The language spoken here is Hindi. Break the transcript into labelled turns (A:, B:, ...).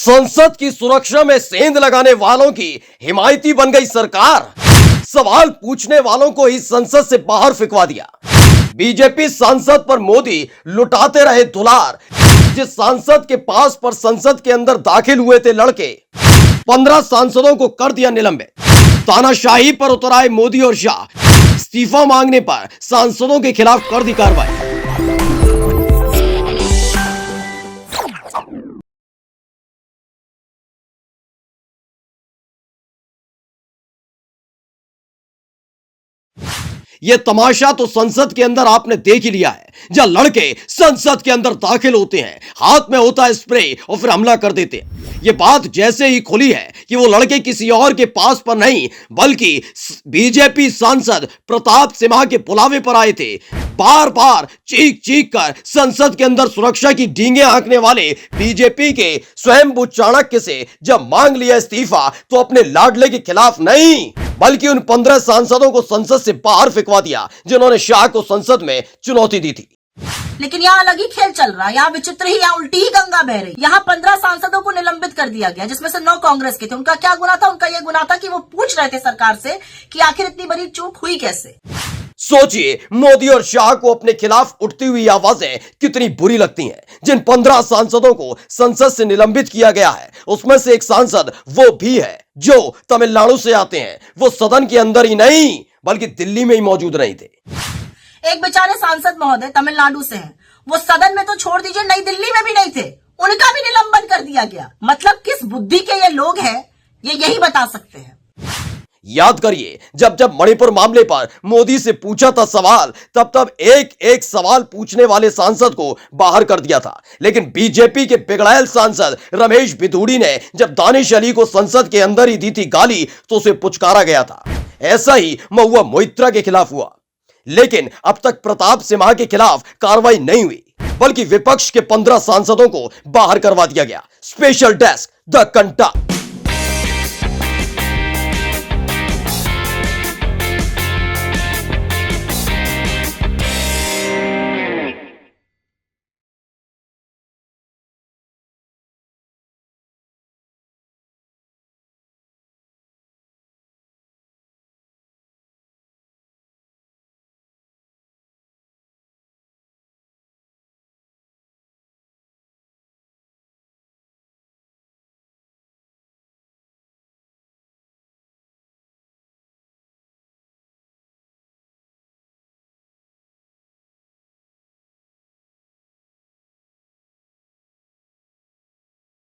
A: संसद की सुरक्षा में सेंध लगाने वालों की हिमायती बन गई सरकार। सवाल पूछने वालों को ही संसद से बाहर फेंकवा दिया। बीजेपी सांसद पर मोदी लुटाते रहे दुलार। जिस सांसद के पास पर संसद के अंदर दाखिल हुए थे लड़के, 15 सांसदों को कर दिया निलंबित। तानाशाही पर उतर आए मोदी और शाह। इस्तीफा मांगने पर सांसदों के खिलाफ कर दी कार्रवाई। यह तमाशा तो संसद के अंदर आपने देख ही लिया है, जहां लड़के संसद के अंदर दाखिल होते हैं, हाथ में होता है स्प्रे और फिर हमला कर देते हैं। यह बात जैसे ही खुली है कि वो लड़के किसी और के पास पर नहीं बल्कि बीजेपी सांसद प्रताप सिन्हा के बुलावे पर आए थे। बार बार चीख चीख कर संसद के अंदर सुरक्षा की डींगे हाँकने वाले बीजेपी के स्वयंभू चाणक्य से जब मांग लिया इस्तीफा, तो अपने लाडले के खिलाफ नहीं बल्कि उन 15 सांसदों को संसद से बाहर फेंकवा दिया जिन्होंने शाह को संसद में चुनौती दी थी।
B: लेकिन यहाँ अलग ही खेल चल रहा है। यहाँ विचित्र ही, यहाँ उल्टी ही गंगा बह रही। यहाँ 15 सांसदों को निलंबित कर दिया गया, जिसमें से 9 कांग्रेस के थे। उनका क्या गुना था? उनका यह गुना था कि वो पूछ रहे थे सरकार से कि आखिर इतनी बड़ी चूक हुई कैसे।
A: सोचिए, मोदी और शाह को अपने खिलाफ उठती हुई आवाजें कितनी बुरी लगती हैं। जिन 15 सांसदों को संसद से निलंबित किया गया है, उसमें से एक सांसद वो भी है जो तमिलनाडु से आते हैं। वो सदन के अंदर ही नहीं बल्कि दिल्ली में ही मौजूद नहीं थे।
B: एक बेचारे सांसद महोदय तमिलनाडु से हैं, वो सदन में तो छोड़ दीजिए, नई दिल्ली में भी नहीं थे, उनका भी निलंबन कर दिया गया। मतलब किस बुद्धि के ये लोग हैं, ये यही बता सकते हैं।
A: याद करिए, जब जब मणिपुर मामले पर मोदी से पूछा था सवाल, तब तब एक एक सवाल पूछने वाले सांसद को बाहर कर दिया था। लेकिन बीजेपी के बिगड़ैल सांसद रमेश बिधूड़ी ने जब दानिश अली को संसद के अंदर ही दी थी गाली, तो उसे पुचकारा गया था। ऐसा ही महुआ मोइत्रा के खिलाफ हुआ। लेकिन अब तक प्रताप सिन्हा के खिलाफ कार्रवाई नहीं हुई, बल्कि विपक्ष के 15 सांसदों को बाहर करवा दिया गया। स्पेशल डेस्क द कंटा।